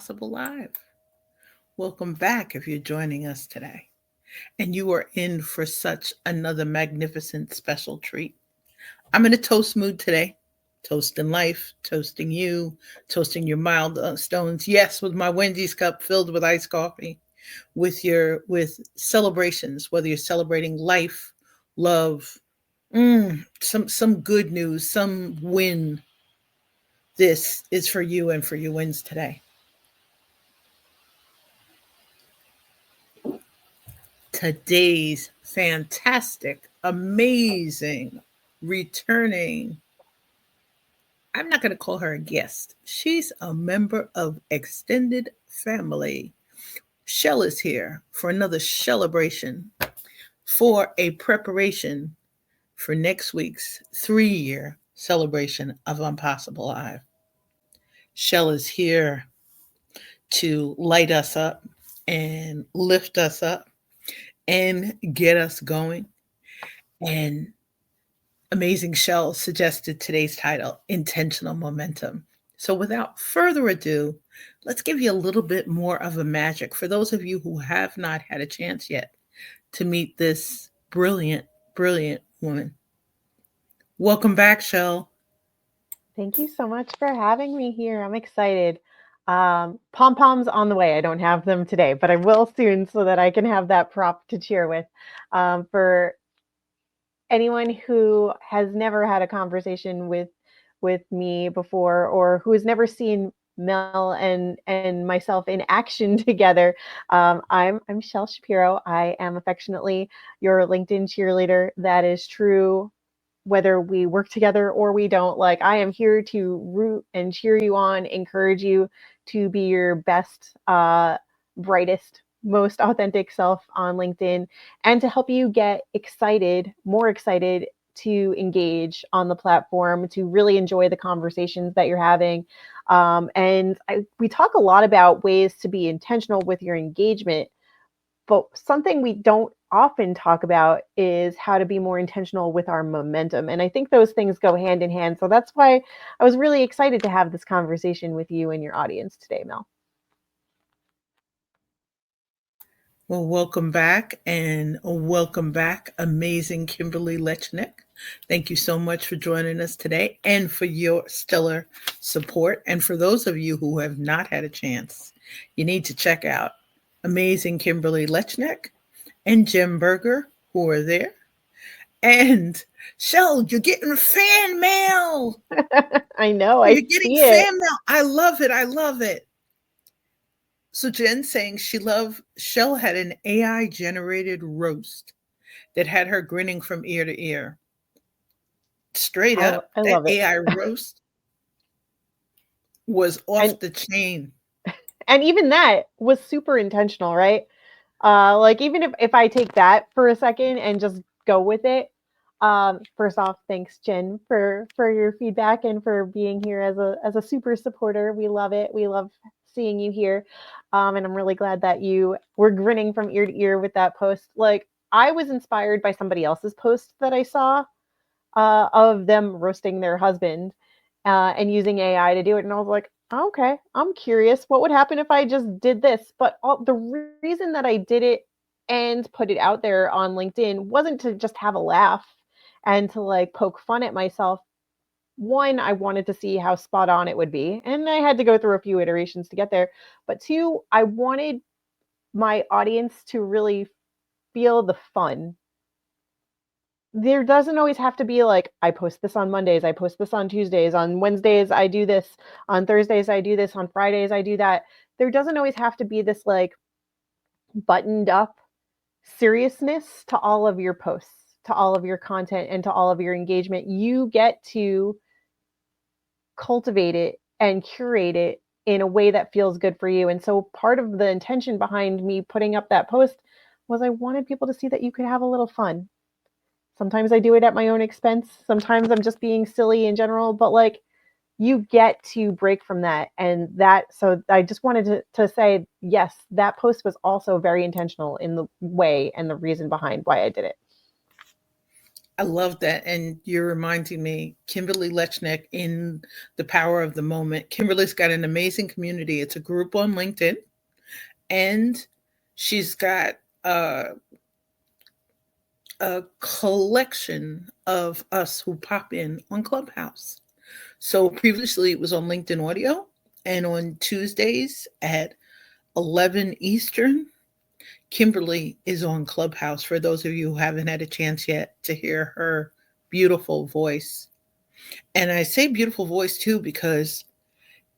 Possible Live. Welcome back if you're joining us today. And you are in for such another magnificent special treat. I'm in a toast mood today. Toasting life, toasting you, toasting your milestones. Yes, with my Wendy's cup filled with iced coffee, with celebrations, whether you're celebrating life, love, some good news, some win. This is for you and for your wins today. Today's fantastic, amazing, returning. I'm not going to call her a guest. She's a member of extended family. Shell is here for another celebration, for a preparation for next week's 3-year celebration of Impossible Live. Shell is here to light us up and lift us up and get us going. And Amazing Shell suggested today's title, Intentional Momentum. So without further ado, let's give you a little bit more of a magic for those of you who have not had a chance yet to meet this brilliant, brilliant woman. Welcome back, Shell. Thank you so much for having me here. I'm excited. Pom poms on the way. I don't have them today, but I will soon so that I can have that prop to cheer with. For anyone who has never had a conversation with me before, or who has never seen Mel and myself in action together, I'm Chelle Shapiro. I am affectionately your LinkedIn cheerleader. That is true whether we work together or we don't. Like, I am here to root and cheer you on, encourage you to be your best, brightest, most authentic self on LinkedIn, and to help you get excited, more excited to engage on the platform, to really enjoy the conversations that you're having. We talk a lot about ways to be intentional with your engagement, but something we don't often talk about is how to be more intentional with our momentum. And I think those things go hand in hand. So that's why I was really excited to have this conversation with you and your audience today, Mel. Well, welcome back and welcome back, amazing Kimberly Lechnick. Thank you so much for joining us today and for your stellar support. And for those of you who have not had a chance, you need to check out amazing Kimberly Lechnick and Jim Berger, who are there. And Shell, you're getting fan mail. I know, I You're getting see it. fan mail. I love it. I love it. So Jen saying she loved Shell had an AI generated roast that had her grinning from ear to ear. Straight up, I that love it. AI roast was And off the chain. and even that was super intentional, right? Like, even if I take that for a second and just go with it. First off, thanks Jen for your feedback and for being here as a super supporter. We love it. We love seeing you here. And I'm really glad that you were grinning from ear to ear with that post. Like, I was inspired by somebody else's post that I saw, of them roasting their husband, and using AI to do it. And I was like, okay, I'm curious. What would happen if I just did this? But the reason that I did it and put it out there on LinkedIn wasn't to just have a laugh and to like poke fun at myself. One, I wanted to see how spot on it would be. And I had to go through a few iterations to get there. But two, I wanted my audience to really feel the fun. There doesn't always have to be like, I post this on Mondays, I post this on Tuesdays, on Wednesdays I do this, on Thursdays I do this, on Fridays I do that. There doesn't always have to be this like buttoned up seriousness to all of your posts, to all of your content, and to all of your engagement. You get to cultivate it and curate it in a way that feels good for you. And so part of the intention behind me putting up that post was I wanted people to see that you could have a little fun. Sometimes I do it at my own expense. Sometimes I'm just being silly in general, but like, you get to break from that. And that, so I just wanted to say, yes, that post was also very intentional in the way and the reason behind why I did it. I love that. And you're reminding me, Kimberly Lechnick in The Power of the Moment. Kimberly's got an amazing community. It's a group on LinkedIn, and she's got a collection of us who pop in on Clubhouse. So previously it was on LinkedIn Audio, and on Tuesdays at 11 Eastern, Kimberly is on Clubhouse for those of you who haven't had a chance yet to hear her beautiful voice. And I say beautiful voice too because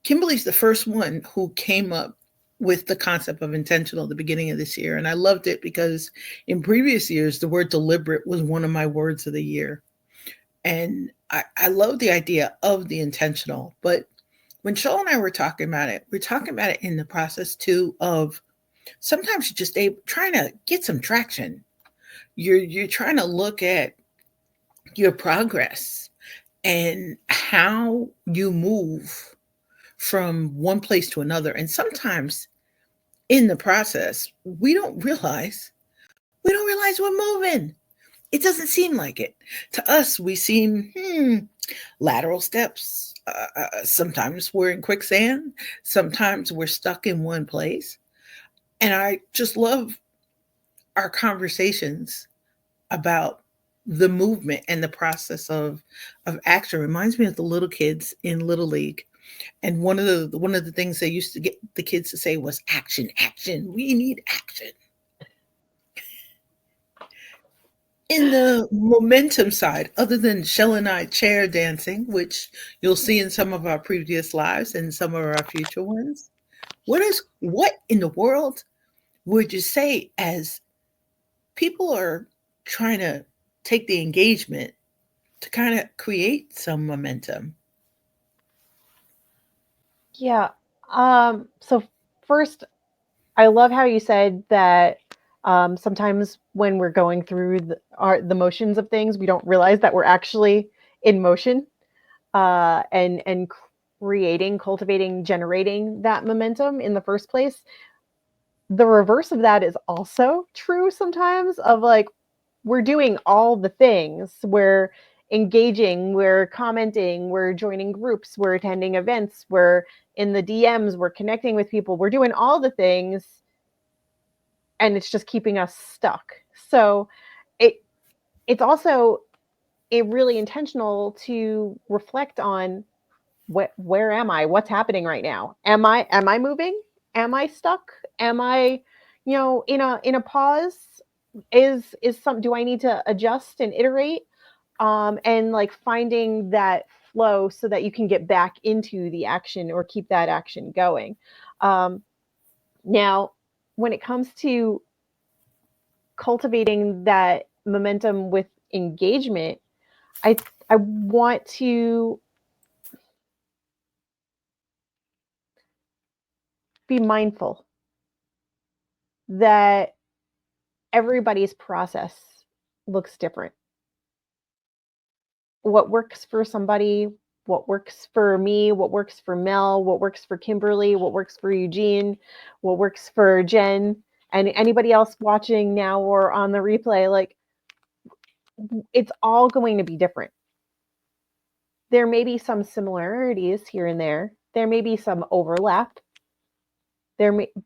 Kimberly's the first one who came up with the concept of intentional at the beginning of this year. And I loved it because in previous years, the word deliberate was one of my words of the year. And I love the idea of the intentional. But when Shoal and I were talking about it, we're talking about it in the process too of sometimes you're just trying to get some traction. You're trying to look at your progress and how you move from one place to another. And sometimes in the process, we don't realize we're moving. It doesn't seem like it. To us, we seem lateral steps. Sometimes we're in quicksand. Sometimes we're stuck in one place. And I just love our conversations about the movement and the process of action. Reminds me of the little kids in Little League. And one of the things they used to get the kids to say was action, action. We need action. In the momentum side, other than Shell and I chair dancing, which you'll see in some of our previous lives and some of our future ones, what in the world would you say as people are trying to take the engagement to kind of create some momentum? Yeah. So first, I love how you said that sometimes when we're going through the motions of things, we don't realize that we're actually in motion, and creating, cultivating, generating that momentum in the first place. The reverse of that is also true sometimes, of like, we're doing all the things. We're engaging, we're commenting, we're joining groups, we're attending events, we're in the DMs, we're connecting with people, we're doing all the things, and it's just keeping us stuck. So it it's also really intentional to reflect on where am I? What's happening right now? Am I moving? Am I stuck? Am I, in a pause? Is some Do I need to adjust and iterate? And like finding that flow so that you can get back into the action or keep that action going. Um, Now, when it comes to cultivating that momentum with engagement, I I want to be mindful that everybody's process looks different. What works for somebody, what works for me, what works for Mel, what works for Kimberly, what works for Eugene, what works for Jen, and anybody else watching now or on the replay, like, it's all going to be different. There may be some similarities here and there. There may be some overlap.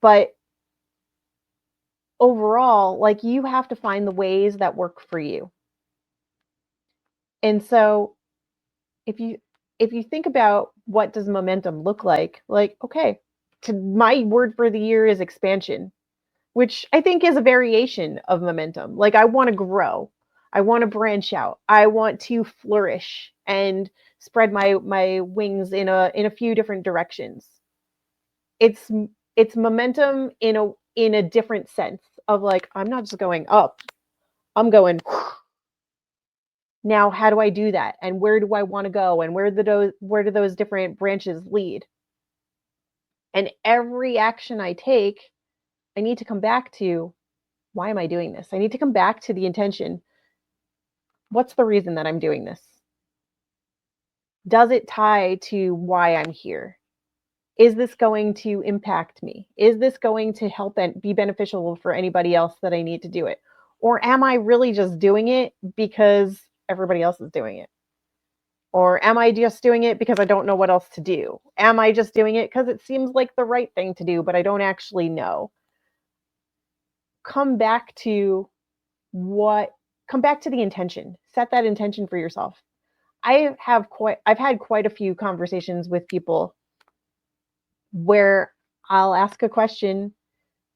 But overall, like, you have to find the ways that work for you. And so if you think about what does momentum look like, okay, my word for the year is expansion, which I think is a variation of momentum. Like, I want to grow. I want to branch out. I want to flourish and spread my wings in a few different directions. It's it's momentum in a different sense of, like, I'm not just going up. I'm going now. How do I do that? And where do I want to go? And where do those different branches lead? And every action I take, I need to come back to, why am I doing this? I need to come back to the intention. What's the reason that I'm doing this? Does it tie to why I'm here? Is this going to impact me? Is this going to help and be beneficial for anybody else that I need to do it? Or am I really just doing it because everybody else is doing it? Or am I just doing it because I don't know what else to do? Am I just doing it because it seems like the right thing to do, but I don't actually know? Come back to what come back to the intention. Set that intention for yourself. I've had quite a few conversations with people where I'll ask a question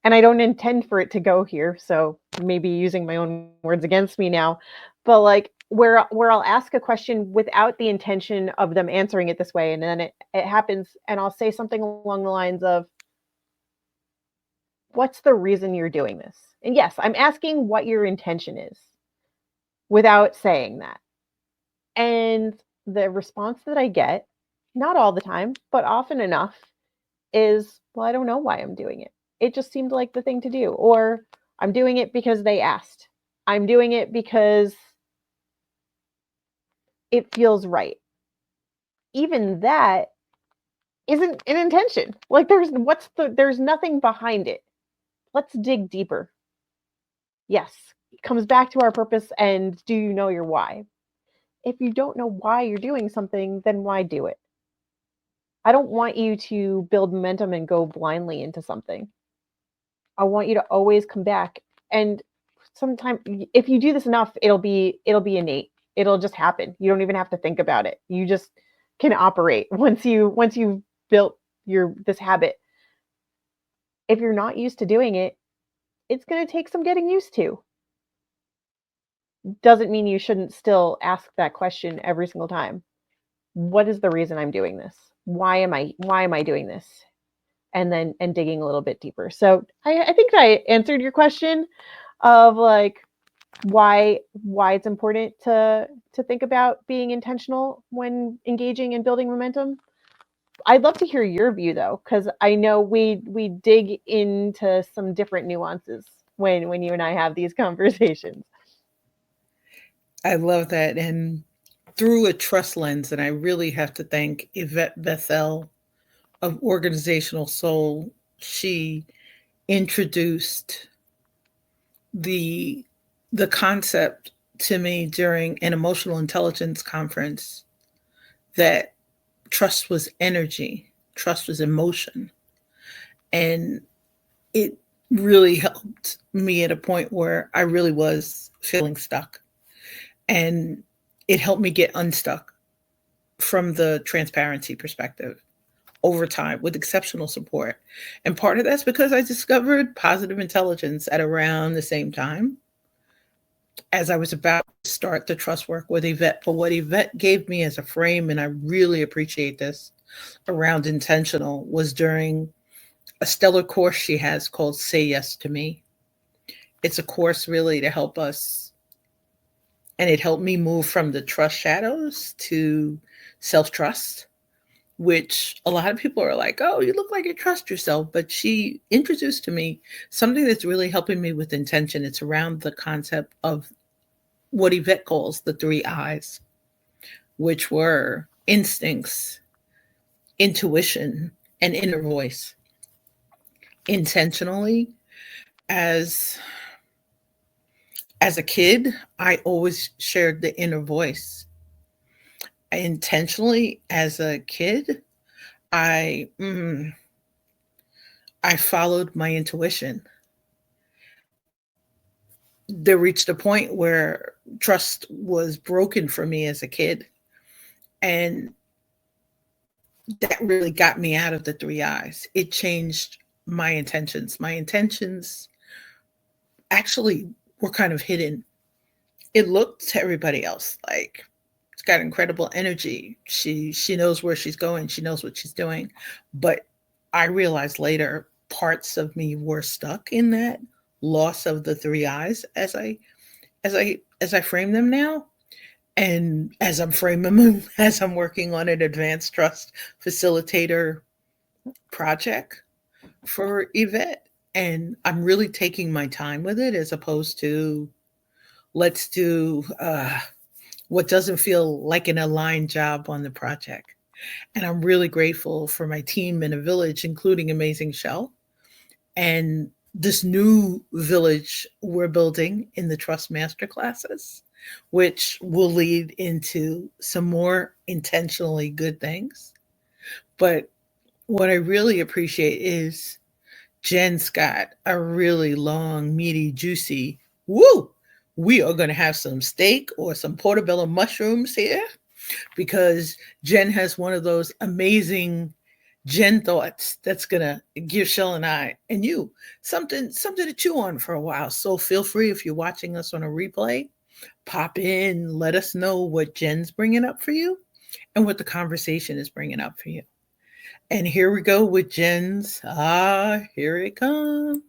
and I don't intend for it to go here, so maybe using my own words against me now, but like where I'll ask a question without the intention of them answering it this way, and then it happens, and I'll say something along the lines of, "What's the reason you're doing this?" And yes, I'm asking what your intention is without saying that. And the response that I get, not all the time, but often enough, is, well, I don't know why I'm doing it. It just seemed like the thing to do. Or I'm doing it because they asked. I'm doing it because it feels right. Even that isn't an intention. Like there's nothing behind it. Let's dig deeper. Yes, it comes back to our purpose and do you know your why? If you don't know why you're doing something, then why do it? I don't want you to build momentum and go blindly into something. I want you to always come back. And sometimes if you do this enough, it'll be innate. It'll just happen. You don't even have to think about it. You just can operate once you've built your this habit. If you're not used to doing it, it's going to take some getting used to. Doesn't mean you shouldn't still ask that question every single time. What is the reason I'm doing this? Why am I doing this? And then and digging a little bit deeper. So I think I answered your question of like why it's important to think about being intentional when engaging and building momentum. I'd love to hear your view though, because I know we dig into some different nuances when you and I have these conversations. I love that. And through a trust lens, and I really have to thank Yvette Bethel of Organizational Soul. She introduced the the concept to me during an emotional intelligence conference that trust was energy, trust was emotion, and it really helped me at a point where I really was feeling stuck, and it helped me get unstuck from the transparency perspective over time with exceptional support. And part of that's because I discovered positive intelligence at around the same time as I was about to start the trust work with Yvette. But what Yvette gave me as a frame, and I really appreciate this around intentional, was during a stellar course she has called Say Yes to Me. It's a course really to help us, and it helped me move from the trust shadows to self trust, which a lot of people are like, oh, you look like you trust yourself. But she introduced to me something that's really helping me with intention. It's around the concept of what Yvette calls the three I's, which were instincts, intuition, and inner voice. Intentionally, as as a kid, I always shared the inner voice. Intentionally, as a kid, I I followed my intuition. There reached a point where trust was broken for me as a kid, and that really got me out of the three I's. It changed my intentions. My intentions actually were kind of hidden. It looked to everybody else like it's got incredible energy. She knows where she's going. She knows what she's doing. But I realized later parts of me were stuck in that loss of the three I's as I frame them now. And as I'm framing them, as I'm working on an advanced trust facilitator project for Yvette. And I'm really taking my time with it as opposed to let's do what doesn't feel like an aligned job on the project. And I'm really grateful for my team in a village, including Amazing Shell, and this new village we're building in the Trust Master classes. which will lead into some more intentionally good things. But what I really appreciate is Jen's got a really long, meaty, juicy woo. We are going to have some steak or some portobello mushrooms here because Jen has one of those amazing Jen thoughts that's going to give Shell and I and you something to chew on for a while. So feel free, if you're watching us on a replay, pop in, let us know what Jen's bringing up for you and what the conversation is bringing up for you. And here we go with Jen's. Here it comes.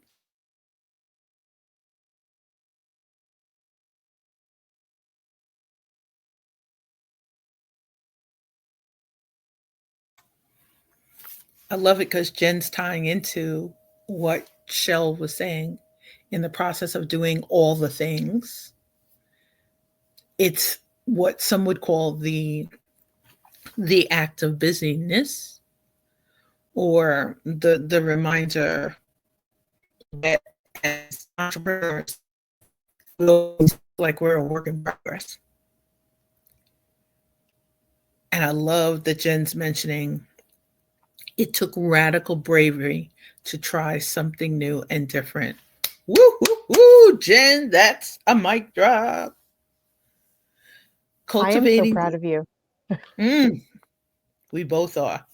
I love it because Jen's tying into what Shell was saying in the process of doing all the things. It's what some would call the act of busyness, or the reminder that as entrepreneurs, we always like we're a work in progress. And I love that Jen's mentioning it took radical bravery to try something new and different. Woo, woo, woo, Jen, that's a mic drop. I am so Cultivating proud the, of you. mm, we both are.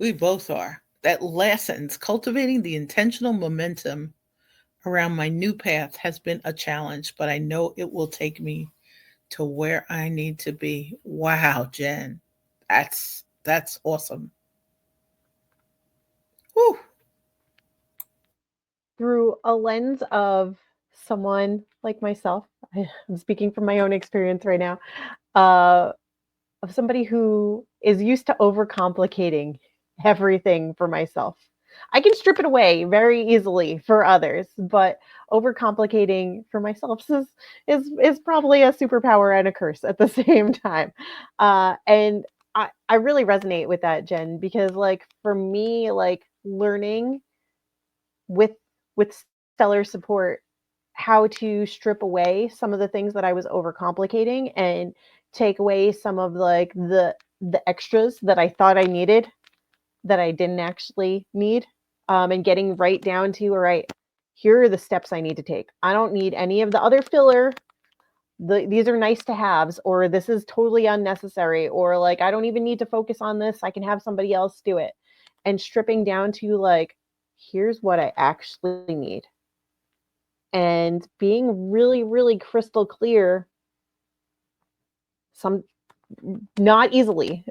We both are. That last sentence, cultivating the intentional momentum around my new path has been a challenge, but I know it will take me to where I need to be. Wow, Jen. That's awesome. Whew. Through a lens of someone like myself, I'm speaking from my own experience right now, uh, of somebody who is used to overcomplicating everything for myself. I can strip it away very easily for others, but overcomplicating for myself is probably a superpower and a curse at the same time. And I really resonate with that, Jen, because like for me, like learning with stellar support how to strip away some of the things that I was overcomplicating and take away some of like the extras that I thought I needed that I didn't actually need, and getting right down to all right, here are the steps I need to take. I don't need any of the other filler. These are nice to haves, or this is totally unnecessary, or like I don't even need to focus on this. I can have somebody else do it, and stripping down to like, here's what I actually need, and being really, really crystal clear. Some not easily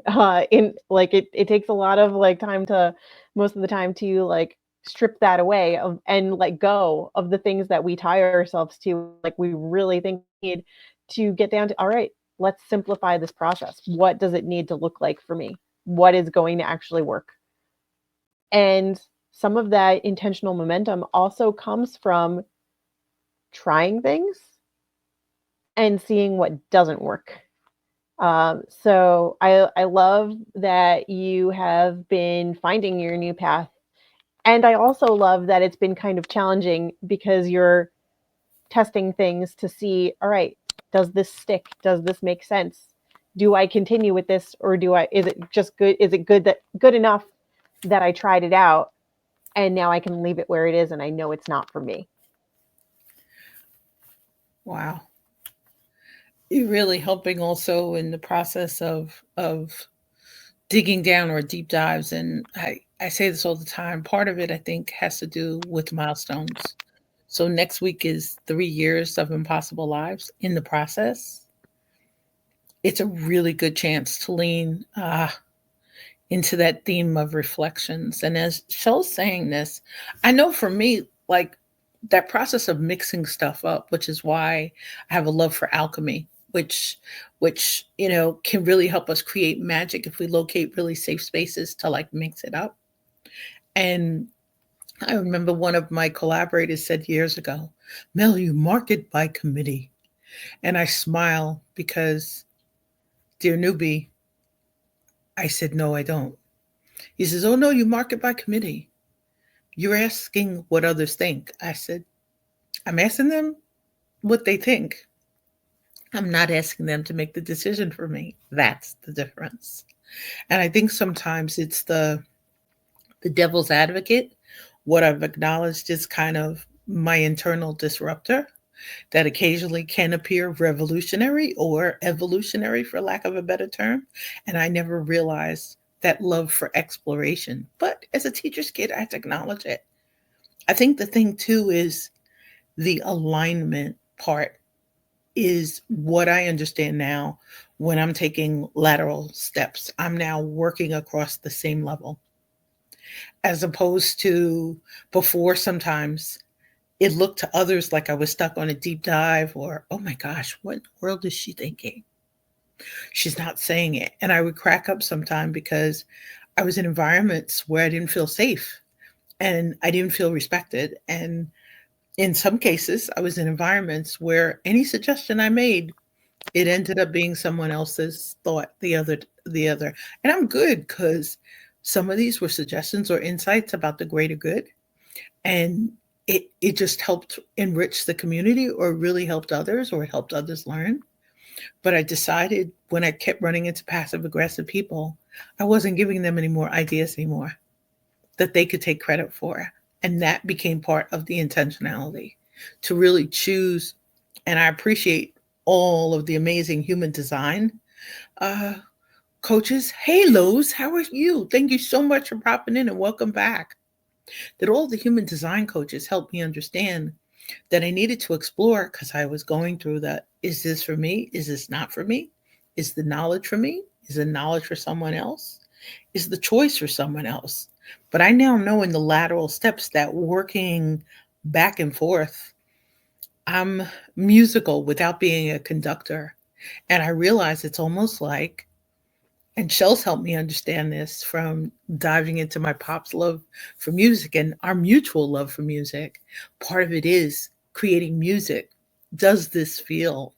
in like it takes a lot of like time to most of the time to like strip that away of and let go of the things that we tie ourselves to like we really think we need to get down to all right, let's simplify this process. What does it need to look like for me? What is going to actually work? And some of that intentional momentum also comes from trying things and seeing what doesn't work. So I love that you have been finding your new path. And I also love that it's been kind of challenging because you're testing things to see, all right, does this stick? Does this make sense? Do I continue with this or do I is it just good? Is it good enough that I tried it out and now I can leave it where it is and I know it's not for me? Wow. You're really helping also in the process of digging down or deep dives. And I say this all the time. Part of it I think has to do with milestones. So next week is 3 years of Impossible Lives. In the process, it's a really good chance to lean into that theme of reflections. And as Shell's saying this, I know for me, like that process of mixing stuff up, which is why I have a love for alchemy, which can really help us create magic if we locate really safe spaces to like mix it up. And I remember one of my collaborators said years ago, Mel, you market by committee. And I smile because, dear newbie, I said, no, I don't. He says, oh, no, you market by committee. You're asking what others think. I said, I'm asking them what they think. I'm not asking them to make the decision for me. That's the difference. And I think sometimes it's the devil's advocate. What I've acknowledged is kind of my internal disruptor that occasionally can appear revolutionary or evolutionary, for lack of a better term. And I never realized that love for exploration. But as a teacher's kid, I had to acknowledge it. I think the thing too is the alignment part is what I understand now when I'm taking lateral steps. I'm now working across the same level as opposed to before sometimes it looked to others like I was stuck on a deep dive or, oh my gosh, what in the world is she thinking? She's not saying it. And I would crack up sometime because I was in environments where I didn't feel safe and I didn't feel respected. And in some cases, I was in environments where any suggestion I made, it ended up being someone else's thought, the other. And I'm good because some of these were suggestions or insights about the greater good. And it just helped enrich the community or really helped others or it helped others learn. But I decided when I kept running into passive aggressive people, I wasn't giving them any more ideas anymore that they could take credit for. And that became part of the intentionality to really choose. And I appreciate all of the amazing human design uh, coaches. Hey, Lowe's, how are you? Thank you so much for popping in and welcome back. That all the human design coaches helped me understand that I needed to explore because I was going through that. Is this for me? Is this not for me? Is the knowledge for me? Is the knowledge for someone else? Is the choice for someone else? But I now know in the lateral steps that working back and forth, I'm musical without being a conductor. And I realize it's almost like, and Shell's helped me understand this from diving into my pop's love for music and our mutual love for music. Part of it is creating music. Does this feel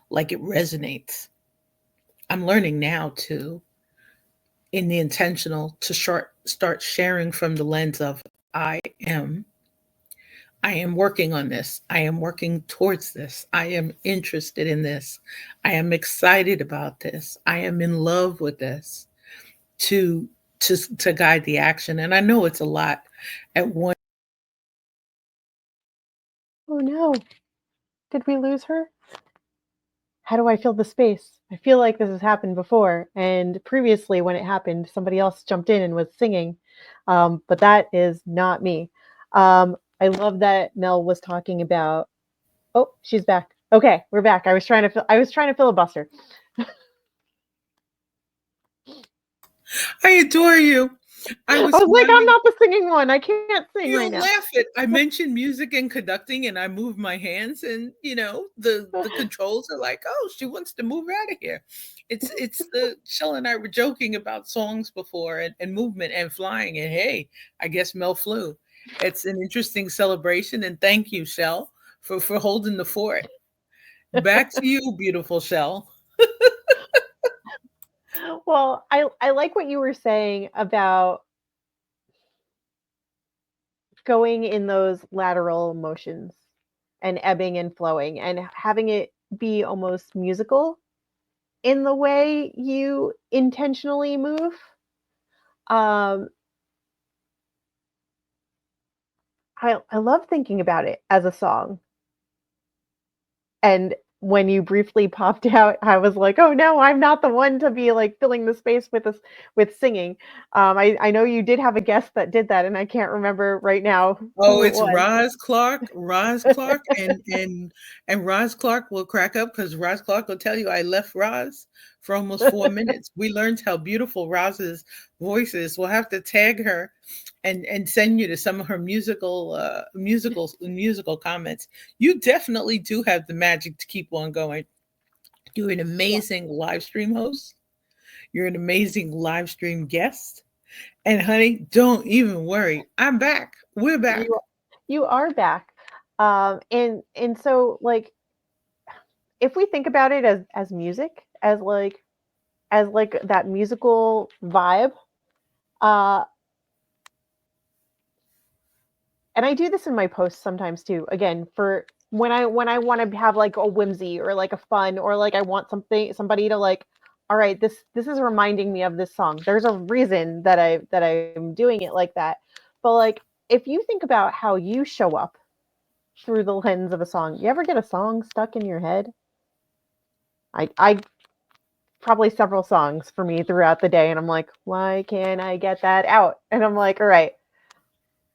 like it resonates? I'm learning now to, in the intentional, to start sharing from the lens of am. I am working on this. I am working towards this. I am interested in this. I am excited about this. I am in love with this to to guide the action. And I know it's a lot at one. Oh no, did we lose her? How do I fill the space? I feel like this has happened before, and previously when it happened, somebody else jumped in and was singing, but that is not me. I love that Mel was talking about. Oh, she's back. Okay, we're back. I was trying to filibuster. I adore you. I I was was like, I'm smiling. not the singing one. I can't sing You right don't now. laugh it. I mentioned music and conducting, and I move my hands, and the controls are like, oh, she wants to move out of here. It's the Shell and I were joking about songs before and movement and flying, and hey, I guess Mel flew. It's an interesting celebration, and thank you, Shell, for holding the fort. Back to you, beautiful Shell. Well, I like what you were saying about going in those lateral motions and ebbing and flowing and having it be almost musical in the way you intentionally move. Um, I love thinking about it as a song. And when you briefly popped out, I was like, "Oh no, I'm not the one to be like filling the space with us with singing." I know you did have a guest that did that, and I can't remember right now Oh, who it it's was. Roz Clark, and Roz Clark will crack up because Roz Clark will tell you I left Roz for almost 4 minutes. We learned how beautiful Roz's voice is. We'll have to tag her and send you to some of her musical comments. You definitely do have the magic to keep on going. You're an Yeah, amazing live stream host. You're an amazing live stream guest. And honey, don't even worry. I'm back. We're back. you you are back. And so like if we think about it as music, as like that musical vibe, uh, and I do this in my posts sometimes too. Again, for when I want to have like a whimsy or like a fun or like I want somebody to like, all right, this is reminding me of this song. There's a reason that I'm doing it like that. But like if you think about how you show up through the lens of a song, you ever get a song stuck in your head? I probably several songs for me throughout the day and I'm like, why can't I get that out? And I'm like, all right.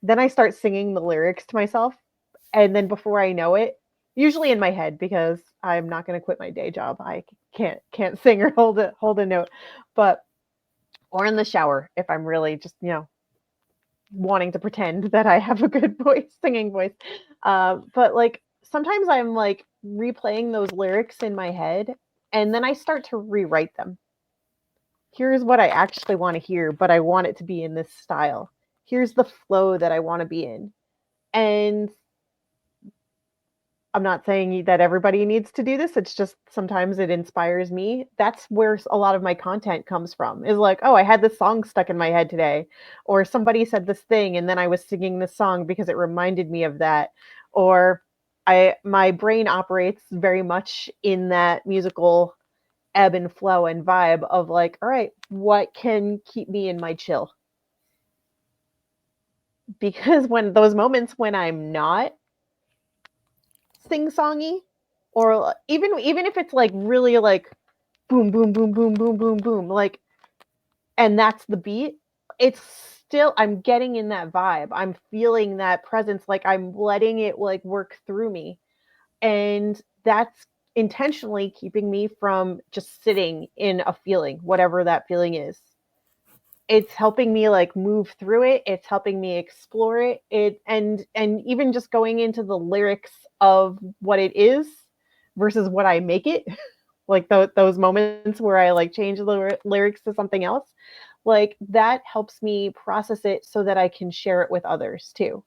Then I start singing the lyrics to myself, and then before I know it, usually in my head because I'm not going to quit my day job. I can't sing or hold a note, but or in the shower if I'm really just wanting to pretend that I have a good voice, singing voice. But like sometimes I'm like replaying those lyrics in my head, and then I start to rewrite them. Here's what I actually want to hear, but I want it to be in this style. Here's the flow that I want to be in. And I'm not saying that everybody needs to do this. It's just sometimes it inspires me. That's where a lot of my content comes from. Is like, oh, I had this song stuck in my head today, or somebody said this thing and then I was singing this song because it reminded me of that. Or I my brain operates very much in that musical ebb and flow and vibe of like, all right, what can keep me in my chill? Because when those moments when I'm not sing-songy, or even if it's like really like boom boom boom boom boom boom boom, like, and that's the beat, it's still, I'm getting in that vibe, I'm feeling that presence, like I'm letting it like work through me, and that's intentionally keeping me from just sitting in a feeling, whatever that feeling is. It's helping me like move through it, it's helping me explore it, and even just going into the lyrics of what it is versus what I make it, like those moments where I like change the lyrics to something else, like that helps me process it so that I can share it with others too.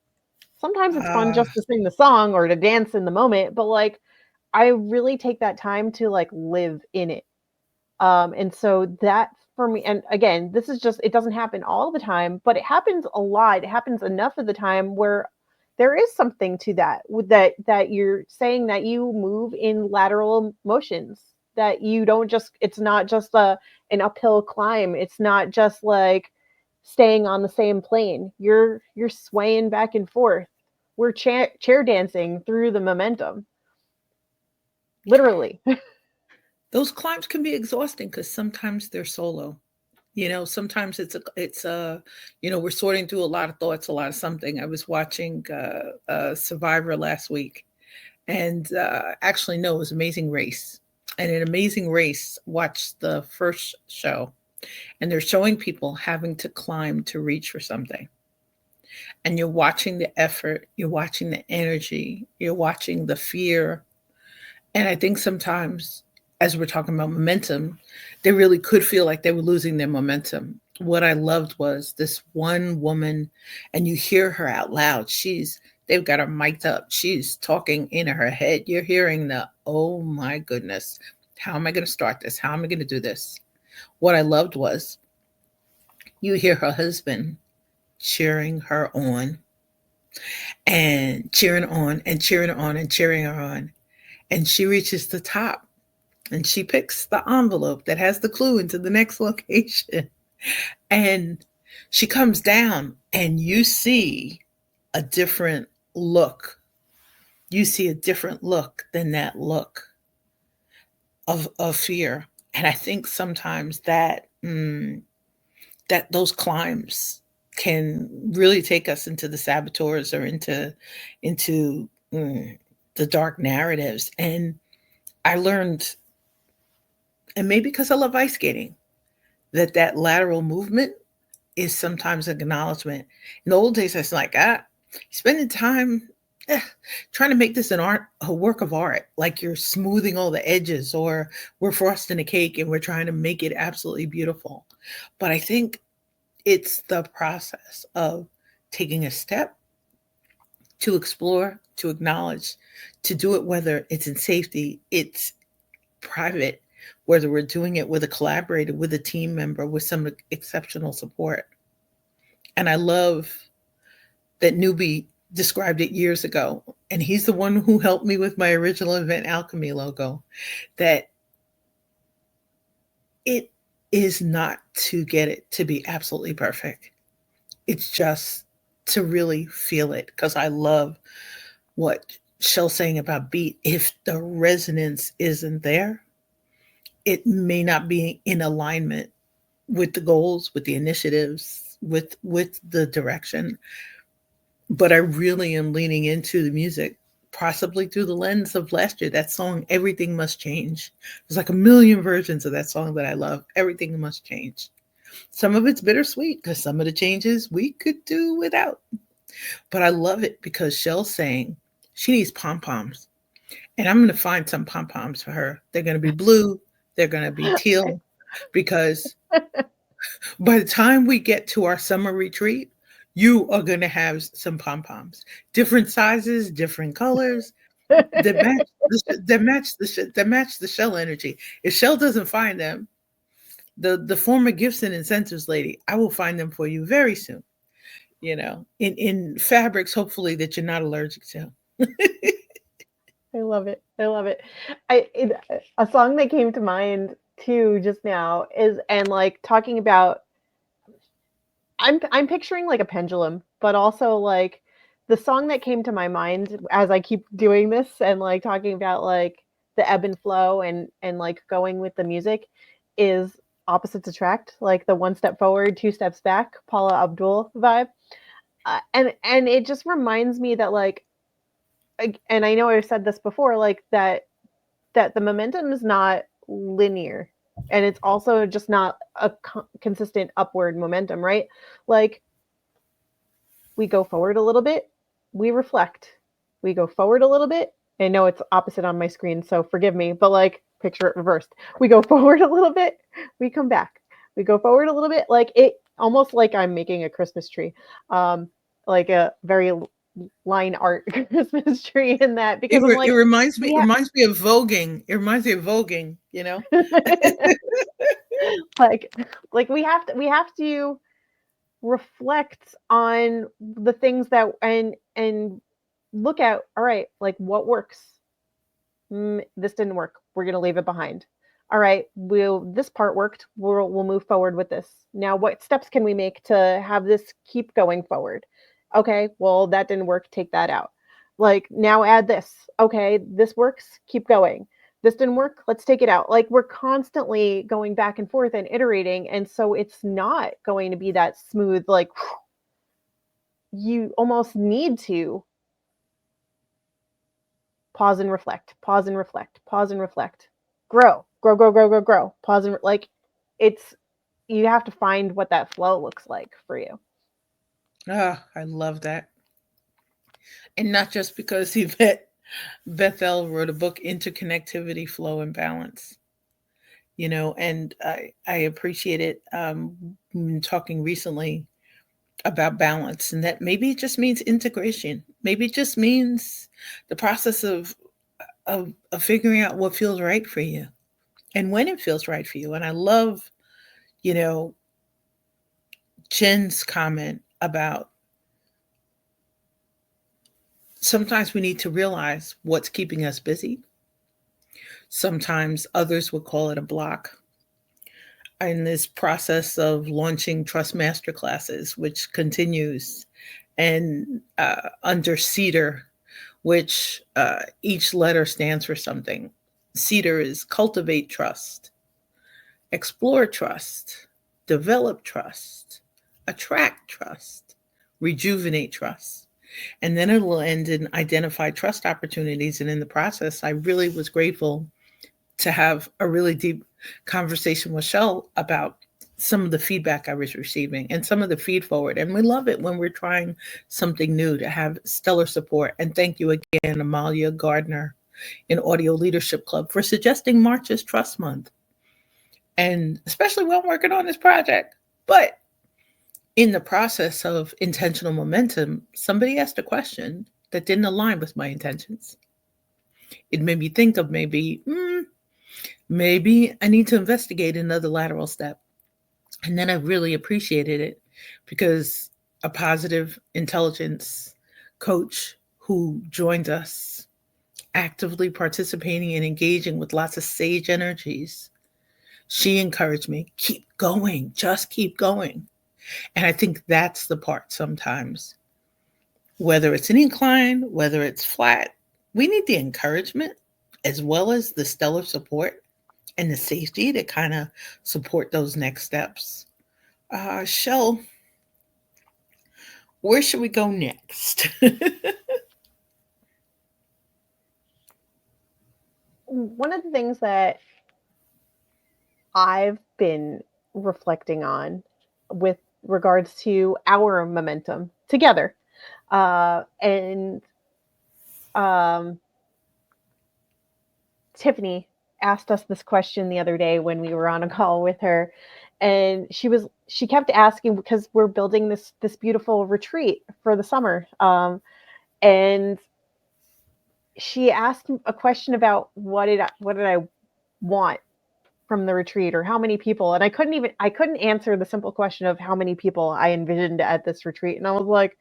Sometimes it's fun Ah, just to sing the song or to dance in the moment, but like I really take that time to like live in it. And so that for me, and again, this is just, it doesn't happen all the time, but it happens a lot. It happens enough of the time where there is something to that, with that you're saying that you move in lateral motions, that you don't just, it's not just an uphill climb. It's not just like staying on the same plane. You're swaying back and forth. We're chair dancing through the momentum, literally. those climbs can be exhausting because sometimes they're solo. Sometimes we're sorting through a lot of thoughts, a lot of something. I was watching Survivor last week, and actually, no, it was Amazing Race. And in Amazing Race, watched the first show, and they're showing people having to climb to reach for something. And you're watching the effort, you're watching the energy, you're watching the fear. And I think sometimes, as we're talking about momentum, they really could feel like they were losing their momentum. What I loved was this one woman, and you hear her out loud. They've got her mic'd up. She's talking in her head. You're hearing oh my goodness, how am I going to start this? How am I going to do this? What I loved was you hear her husband cheering her on and cheering on and cheering on and cheering her on. And she reaches the top and she picks the envelope that has the clue into the next location. And she comes down, and you see a different look. You see a different look than that look of fear. And I think sometimes that those climbs can really take us into the saboteurs or into the dark narratives. And I learned, and maybe because I love ice skating, that lateral movement is sometimes an acknowledgement. In the old days, I was like, spending time eh, trying to make this a work of art, like you're smoothing all the edges, or we're frosting a cake and we're trying to make it absolutely beautiful. But I think it's the process of taking a step to explore, to acknowledge, to do it, whether it's in safety, it's private, whether we're doing it with a collaborator, with a team member, with some exceptional support. And I love that newbie. described it years ago, and he's the one who helped me with my original Event Alchemy logo, that it is not to get it to be absolutely perfect. It's just to really feel it, because I love what Shell's saying about beat. If the resonance isn't there, it may not be in alignment with the goals, with the initiatives, with the direction. But I really am leaning into the music, possibly through the lens of last year. That song, Everything Must Change. There's like a million versions of that song that I love. Everything Must Change. Some of it's bittersweet because some of the changes we could do without. But I love it because Shell's saying she needs pom poms. And I'm going to find some pom poms for her. They're going to be blue, they're going to be teal, because by the time we get to our summer retreat, you are going to have some pom poms, different sizes, different colors that match that match the Shell energy. If Shell doesn't find them, the former gifts and incentives lady, I will find them for you very soon. In fabrics, hopefully that you're not allergic to. I love it. I love it. A song that came to mind too just now is, and like talking about, I'm picturing like a pendulum, but also like the song that came to my mind as I keep doing this and like talking about like the ebb and flow and like going with the music is Opposites Attract, like the one step forward, two steps back, Paula Abdul vibe. And it just reminds me that like, and I know I've said this before, like that the momentum is not linear, and it's also just not a consistent upward momentum, right? Like we go forward a little bit, we reflect, we go forward a little bit. I know it's opposite on my screen, so forgive me, but like picture it reversed. We go forward a little bit, we come back. We go forward a little bit, like it almost like I'm making a Christmas tree. Like a very line art Christmas tree in that, because I'm It like, reminds me. It we reminds me of voguing. It reminds me of voguing. You know. have like we have to reflect on the things that and look at, all right, like what works. This didn't work, we're going to leave it behind. All right, this part worked, we'll move forward with this. Now what steps can we make to have this keep going forward? Okay, well that didn't work, take that out. Like now add this. Okay, this works, keep going. This didn't work, let's take it out. Like we're constantly going back and forth and iterating, and so it's not going to be that smooth, like you almost need to pause and reflect, pause and reflect, pause and reflect, grow, grow, grow, grow, grow, grow, pause and like it's, you have to find what that flow looks like for you. Ah, I love that. And not just because Yvette Bethel wrote a book, Interconnectivity, Flow, and Balance. And I appreciate it. We've been talking recently about balance, and that maybe it just means integration. Maybe it just means the process of figuring out what feels right for you and when it feels right for you. And I love, you know, Jen's comment about sometimes we need to realize what's keeping us busy. Sometimes others would call it a block. In this process of launching Trust Master classes, which continues, and under CEDAR, which each letter stands for something. CEDAR is cultivate trust, explore trust, develop trust, attract trust, rejuvenate trust. And then it'll end in identify trust opportunities. And in the process, I really was grateful to have a really deep conversation with Shell about some of the feedback I was receiving and some of the feed forward. And we love it when we're trying something new to have stellar support. And thank you again, Amalia Gardner in Audio Leadership Club, for suggesting March as Trust Month. And especially while working on this project. But in the process of intentional momentum, somebody asked a question that didn't align with my intentions. It made me think of maybe I need to investigate another lateral step. And then I really appreciated it because a positive intelligence coach who joined us, actively participating and engaging with lots of sage energies. She encouraged me, keep going, just keep going. And I think that's the part sometimes, whether it's an incline, whether it's flat, we need the encouragement as well as the stellar support and the safety to kind of support those next steps. Shell, where should we go next? One of the things that I've been reflecting on with regards to our momentum together, and um, Tiffany asked us this question the other day when we were on a call with her, and she kept asking, because we're building this beautiful retreat for the summer, and she asked a question about what did I want from the retreat, or how many people, and I couldn't answer the simple question of how many people I envisioned at this retreat. And I was like,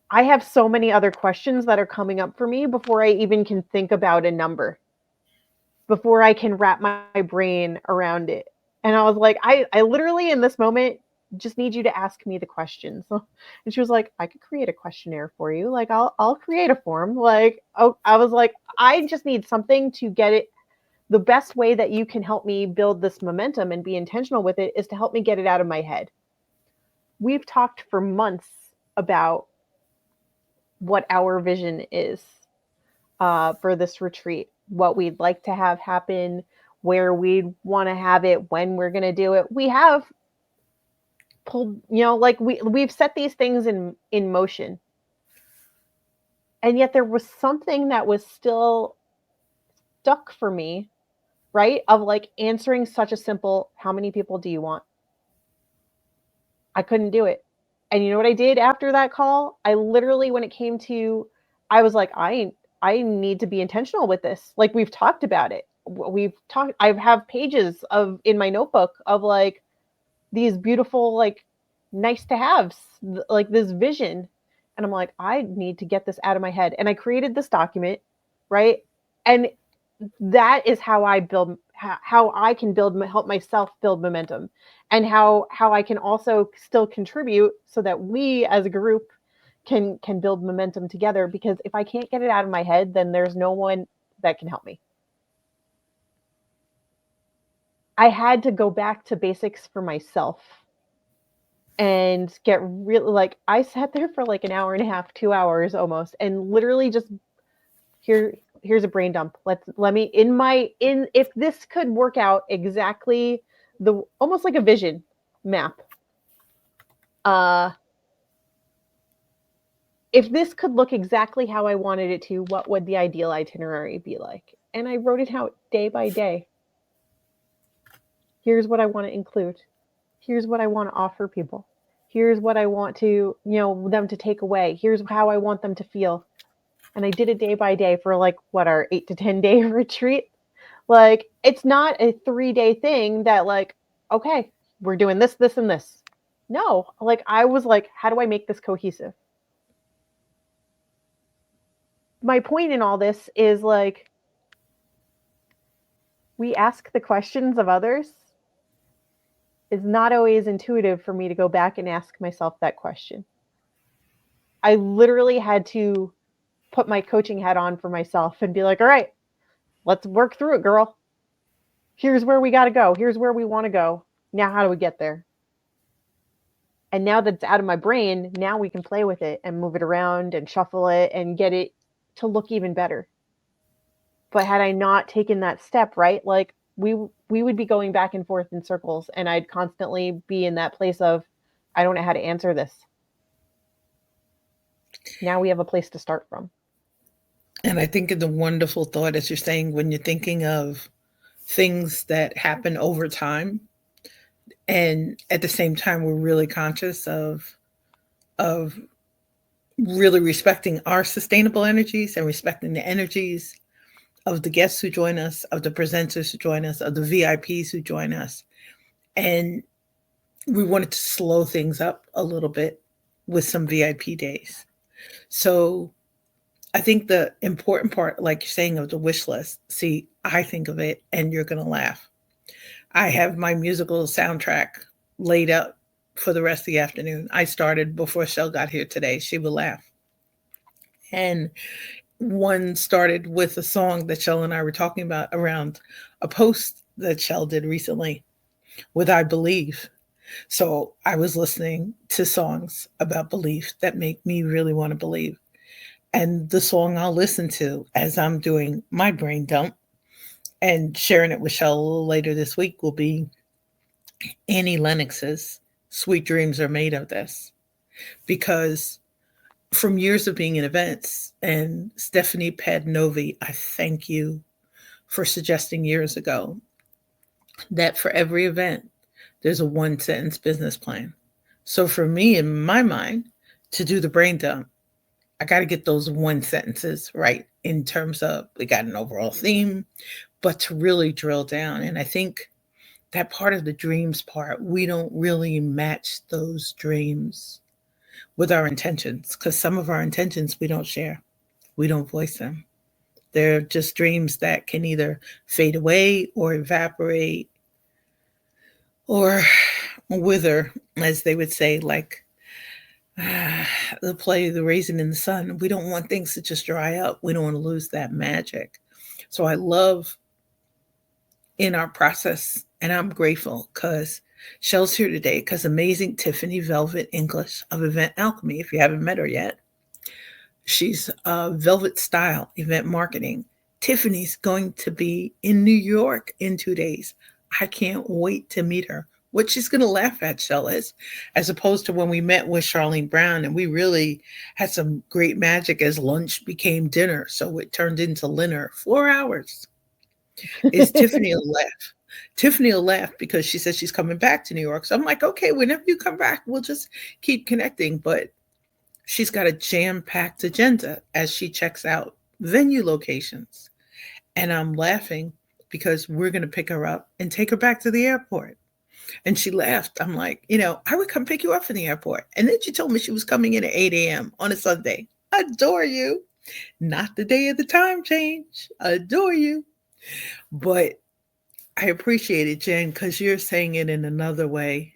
I have so many other questions that are coming up for me before I even can think about a number, before I can wrap my brain around it. And I was like, I literally in this moment just need you to ask me the questions. And she was like, I could create a questionnaire for you. Like, I'll create a form. Like, oh, I was like, I just need something to get it. The best way that you can help me build this momentum and be intentional with it is to help me get it out of my head. We've talked for months about what our vision is, for this retreat, what we'd like to have happen, where we'd want to have it, when we're going to do it. We have pulled, like we've set these things in motion. And yet there was something that was still stuck for me, right? Of like answering such a simple, how many people do you want? I couldn't do it. And you know what I did after that call? I literally, when it came to, I was like, I need to be intentional with this. Like, we've talked about it. We've talked. I have pages of in my notebook of like these beautiful, like, nice to haves, like this vision. And I'm like, I need to get this out of my head. And I created this document, right? And that is how I build, how I can build, help myself build momentum, and how I can also still contribute so that we as a group can build momentum together. Because if I can't get it out of my head, then there's no one that can help me. I had to go back to basics for myself and get really, like, I sat there for like an hour and a half, 2 hours almost, and literally just, here, here's a brain dump. Let me in if this could work out exactly, the almost like a vision map. Uh if this could look exactly how I wanted it to, what would the ideal itinerary be like? And I wrote it out day by day. Here's what I want to include. Here's what I want to offer people. Here's what I want to, them to take away. Here's how I want them to feel. And I did it day by day for like what, our 8 to 10 day retreat. Like, it's not a 3 day thing that, like, okay, we're doing this, this, and this. No, like, I was like, how do I make this cohesive? My point in all this is like, we ask the questions of others. It's not always intuitive for me to go back and ask myself that question. I literally had to put my coaching hat on for myself and be like, all right, let's work through it, girl. Here's where we got to go. Here's where we want to go. Now, how do we get there? And now that it's out of my brain, now we can play with it and move it around and shuffle it and get it to look even better. But had I not taken that step, right, like, we would be going back and forth in circles, and I'd constantly be in that place of, I don't know how to answer this. Now we have a place to start from. And I think of the wonderful thought, as you're saying, when you're thinking of things that happen over time, and at the same time we're really conscious of really respecting our sustainable energies and respecting the energies of the guests who join us, of the presenters who join us, of the VIPs who join us. And we wanted to slow things up a little bit with some VIP days. So I think the important part, like you're saying, of the wish list, see, I think of it and you're going to laugh. I have my musical soundtrack laid up for the rest of the afternoon. I started before Shell got here today. She will laugh. And one started with a song that Shell and I were talking about around a post that Shell did recently with I Believe. So I was listening to songs about belief that make me really want to believe. And the song I'll listen to as I'm doing my brain dump and sharing it with Shell a little later this week will be Annie Lennox's Sweet Dreams Are Made of This. Because from years of being in events, and Stephanie Padnovi, I thank you for suggesting years ago that for every event, there's a one sentence business plan. So for me, in my mind, to do the brain dump, I got to get those one sentences right in terms of we got an overall theme, but to really drill down. And I think that part of the dreams part, we don't really match those dreams with our intentions because some of our intentions we don't share, we don't voice them. They're just dreams that can either fade away or evaporate or wither, as they would say, like the play The Raisin in the Sun. We don't want things to just dry up. We don't want to lose that magic. So I love in our process, and I'm grateful because Shell's here today because amazing Tiffany Velvet English of Event Alchemy, if you haven't met her yet, she's Velvet Style Event Marketing. Tiffany's going to be in New York in 2 days. I can't wait to meet her. What she's going to laugh at, Shell, is as opposed to when we met with Charlene Brown and we really had some great magic as lunch became dinner. So it turned into dinner, 4 hours. Is Tiffany will laugh. Tiffany will laugh because she says she's coming back to New York. So I'm like, okay, whenever you come back, we'll just keep connecting. But she's got a jam packed agenda as she checks out venue locations. And I'm laughing because we're going to pick her up and take her back to the airport. And she laughed. I'm like, I would come pick you up from the airport. And then she told me she was coming in at 8 a.m. on a Sunday. Adore you. Not the day of the time change. Adore you. But I appreciate it, Jen, because you're saying it in another way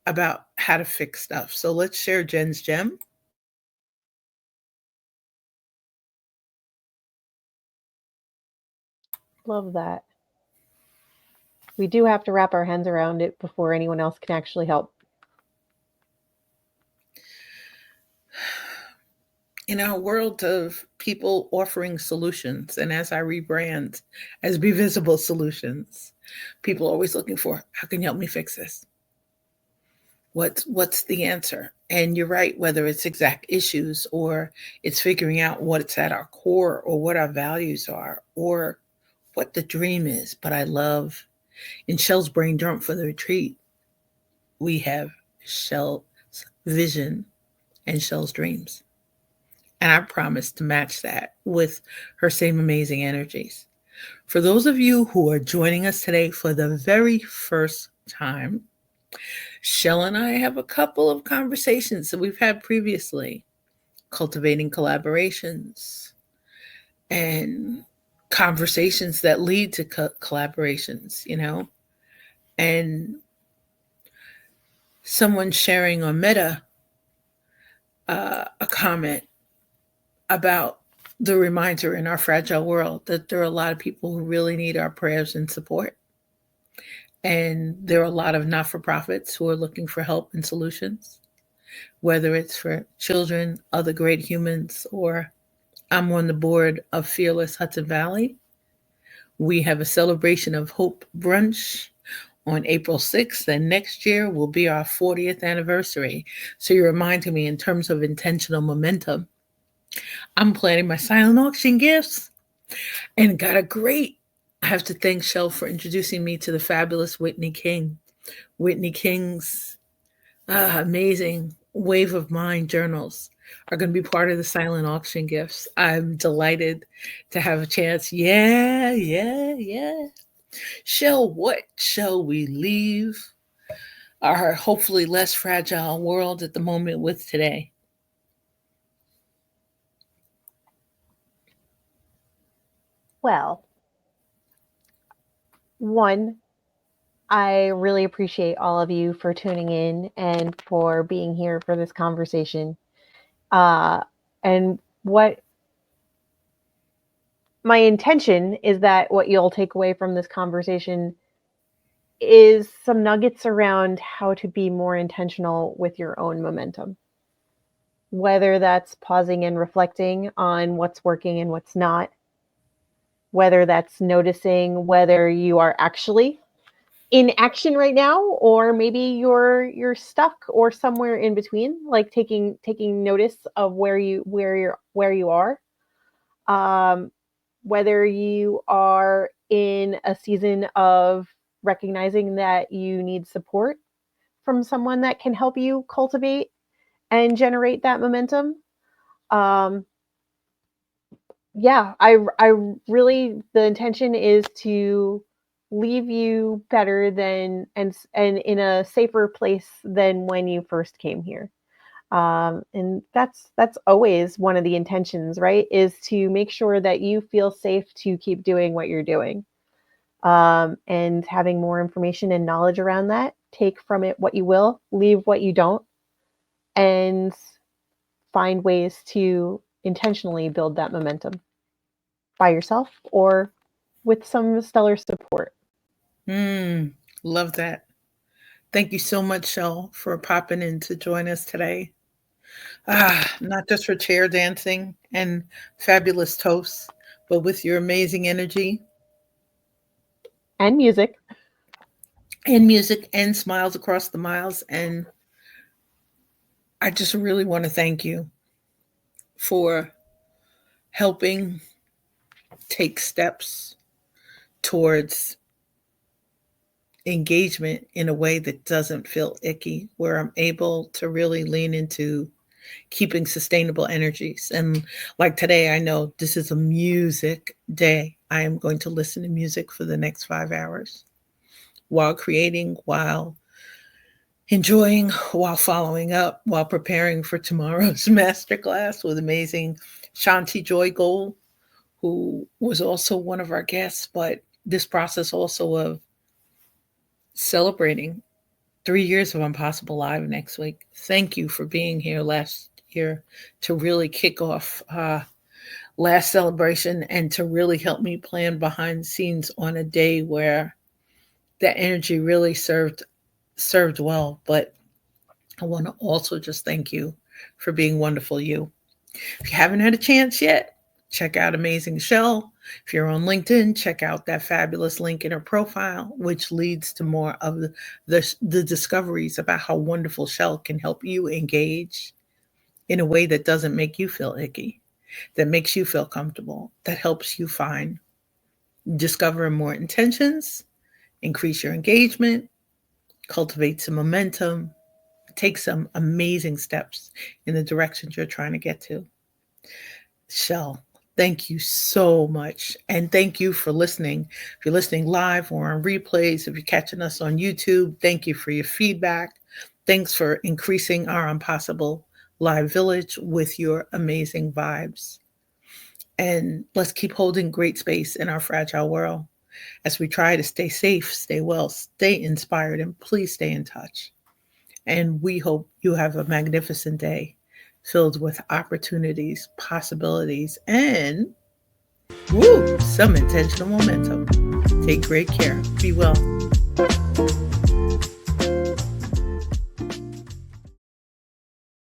about how to fix stuff. So let's share Jen's gem. Love that. We do have to wrap our hands around it before anyone else can actually help. In our world of people offering solutions, and as I rebrand as Be Visible Solutions, people are always looking for how can you help me fix this? What's the answer? And you're right, whether it's exact issues or it's figuring out what's at our core or what our values are or what the dream is. But I love in Shell's brain dump for the retreat, we have Shell's vision and Shell's dreams. And I promise to match that with her same amazing energies. For those of you who are joining us today for the very first time, Shell and I have a couple of conversations that we've had previously, cultivating collaborations and conversations that lead to collaborations, and someone sharing on Meta a comment about the reminder in our fragile world that there are a lot of people who really need our prayers and support. And there are a lot of not for profits who are looking for help and solutions, whether it's for children, other great humans, or I'm on the board of Fearless Hudson Valley. We have a celebration of hope brunch on April 6th, and next year will be our 40th anniversary. So you're reminding me in terms of intentional momentum. I'm planning my silent auction gifts and got a great. I have to thank Shell for introducing me to the fabulous Whitney King. Whitney King's amazing Wave of Mind journals are going to be part of the silent auction gifts. I'm delighted to have a chance. Yeah, yeah, yeah. Shell, what shall we leave our hopefully less fragile world at the moment with today? Well, one, I really appreciate all of you for tuning in and for being here for this conversation. Uh, and what my intention is that what you'll take away from this conversation is some nuggets around how to be more intentional with your own momentum. Whether that's pausing and reflecting on what's working and what's not, whether that's noticing whether you are actually in action right now, or maybe you're stuck or somewhere in between, like taking notice of where you are. um, whether you are in a season of recognizing that you need support from someone that can help you cultivate and generate that momentum. um, yeah, I really, the intention is to leave you better than and in a safer place than when you first came here. And that's always one of the intentions, right? Is to make sure that you feel safe to keep doing what you're doing. And having more information and knowledge around that, take from it what you will, leave what you don't, and find ways to intentionally build that momentum by yourself or with some stellar support. Mm, love that. Thank you so much, Shell, for popping in to join us today. Not just for chair dancing and fabulous toasts, but with your amazing energy And music. and music and smiles across the miles. And I just really want to thank you for helping take steps towards engagement in a way that doesn't feel icky, where I'm able to really lean into keeping sustainable energies. And like today, I know this is a music day. I am going to listen to music for the next 5 hours while creating, while enjoying, while following up, while preparing for tomorrow's masterclass with amazing Shanti Joy Gold, who was also one of our guests. But this process also of celebrating 3 years of Impossible Live next week. Thank you for being here last year to really kick off last celebration and to really help me plan behind the scenes on a day where that energy really served well. But I want to also just thank you for being wonderful you. If you haven't had a chance yet, check out Amazing Shell. If you're on LinkedIn, check out that fabulous link in her profile, which leads to more of the discoveries about how wonderful Shell can help you engage in a way that doesn't make you feel icky, that makes you feel comfortable, that helps you find, discover more intentions, increase your engagement, cultivate some momentum, take some amazing steps in the directions you're trying to get to. Shell, thank you so much. And thank you for listening. If you're listening live or on replays, if you're catching us on YouTube, thank you for your feedback. Thanks for increasing our Impossible Live Village with your amazing vibes. And let's keep holding great space in our fragile world as we try to stay safe, stay well, stay inspired, and please stay in touch. And we hope you have a magnificent day filled with opportunities, possibilities, and woo, some intentional momentum. Take great care. Be well.